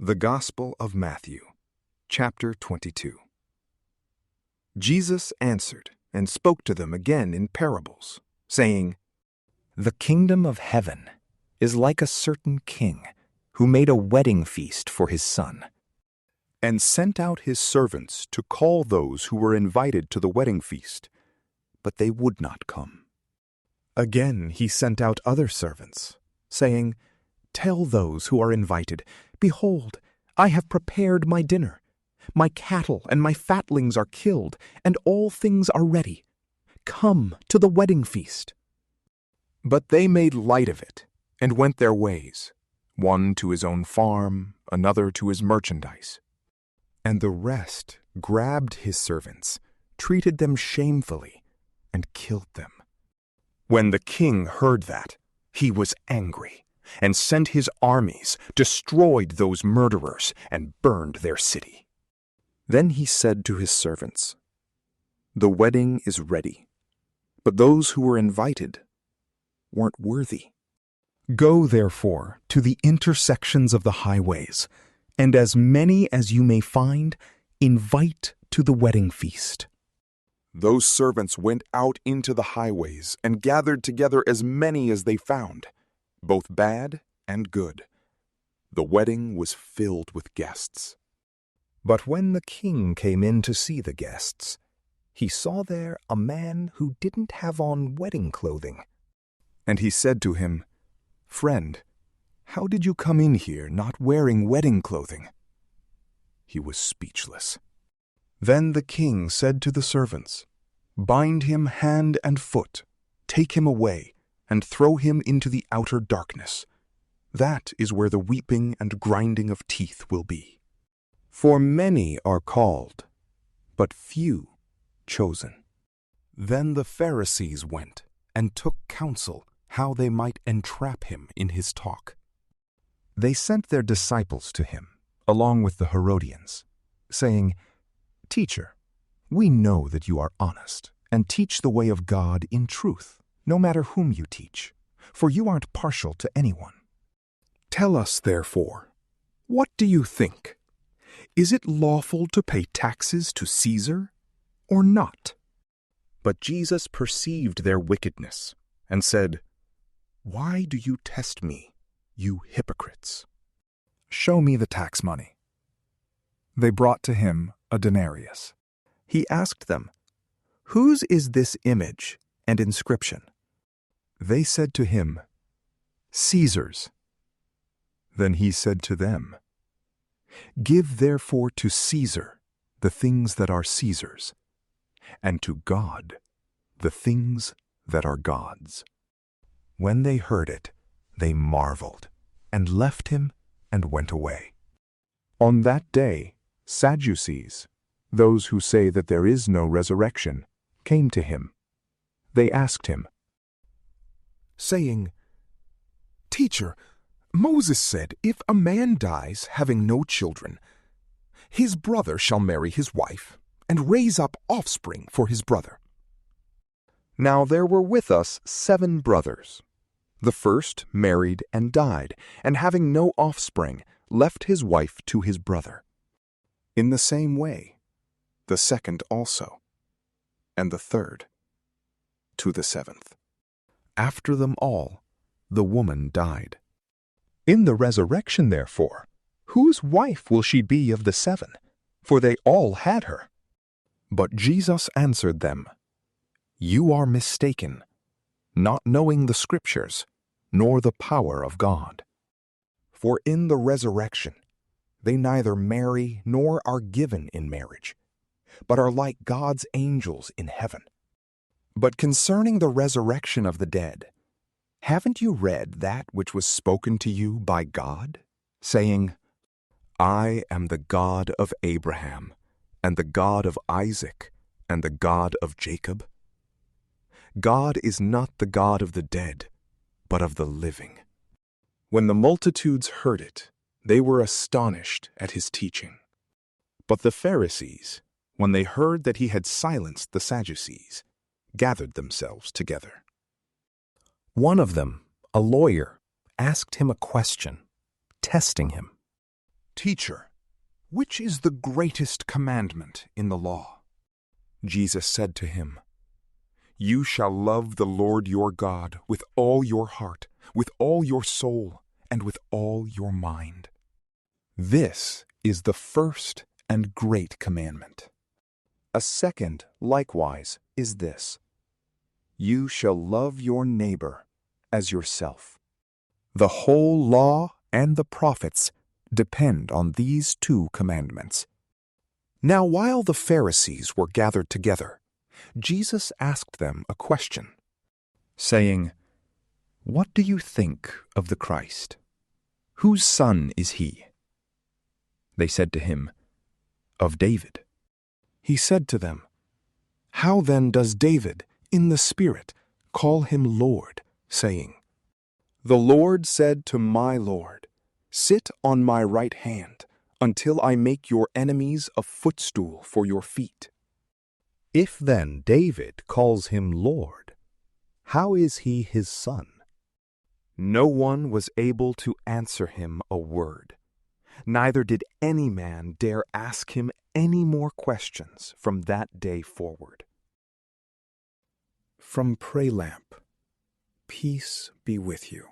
The Gospel of Matthew, chapter 22. Jesus answered and spoke to them again in parables, saying, The kingdom of heaven is like a certain king who made a wedding feast for his son, and sent out his servants to call those who were invited to the wedding feast, but they would not come. Again he sent out other servants, saying, Tell those who are invited, Behold, I have prepared my dinner. My cattle and my fatlings are killed, and all things are ready. Come to the wedding feast. But they made light of it, and went their ways, one to his own farm, another to his merchandise. And the rest grabbed his servants, treated them shamefully, and killed them. When the king heard that, he was angry, and sent his armies, destroyed those murderers, and burned their city. Then he said to his servants, The wedding is ready, but those who were invited weren't worthy. Go, therefore, to the intersections of the highways, and as many as you may find, invite to the wedding feast. Those servants went out into the highways and gathered together as many as they found, both bad and good. The wedding was filled with guests. But when the king came in to see the guests, he saw there a man who didn't have on wedding clothing. And he said to him, Friend, how did you come in here not wearing wedding clothing? He was speechless. Then the king said to the servants, Bind him hand and foot, take him away, and throw him into the outer darkness. That is where the weeping and grinding of teeth will be. For many are called, but few chosen. Then the Pharisees went and took counsel how they might entrap him in his talk. They sent their disciples to him, along with the Herodians, saying, Teacher, we know that you are honest and teach the way of God in truth, no matter whom you teach, for you aren't partial to anyone. Tell us, therefore, what do you think? Is it lawful to pay taxes to Caesar or not? But Jesus perceived their wickedness and said, Why do you test me, you hypocrites? Show me the tax money. They brought to him a denarius. He asked them, Whose is this image and inscription? They said to him, Caesar's. Then he said to them, Give therefore to Caesar the things that are Caesar's, and to God the things that are God's. When they heard it, they marveled, and left him and went away. On that day, Sadducees, those who say that there is no resurrection, came to him. They asked him, saying, Teacher, Moses said, if a man dies having no children, his brother shall marry his wife and raise up offspring for his brother. Now there were with us 7 brothers. The first married and died, and having no offspring, left his wife to his brother. In the same way, the second also, and the third, to the 7th. After them all, the woman died. In the resurrection, therefore, whose wife will she be of the 7? For they all had her. But Jesus answered them, You are mistaken, not knowing the Scriptures, nor the power of God. For in the resurrection, they neither marry nor are given in marriage, but are like God's angels in heaven. But concerning the resurrection of the dead, haven't you read that which was spoken to you by God, saying, I am the God of Abraham, and the God of Isaac, and the God of Jacob? God is not the God of the dead, but of the living. When the multitudes heard it, they were astonished at his teaching. But the Pharisees, when they heard that he had silenced the Sadducees, gathered themselves together. One of them, a lawyer, asked him a question, testing him. Teacher, which is the greatest commandment in the law? Jesus said to him, You shall love the Lord your God with all your heart, with all your soul, and with all your mind. This is the first and great commandment. A second, likewise, is this: You shall love your neighbor as yourself. The whole law and the prophets depend on these two commandments. Now, while the Pharisees were gathered together, Jesus asked them a question, saying, What do you think of the Christ? Whose son is he? They said to him, Of David. He said to them, How then does David, in the Spirit, call him Lord, saying, The Lord said to my Lord, Sit on my right hand, until I make your enemies a footstool for your feet. If then David calls him Lord, how is he his son? No one was able to answer him a word. Neither did any man dare ask him any more questions from that day forward. From PrayLamp, peace be with you.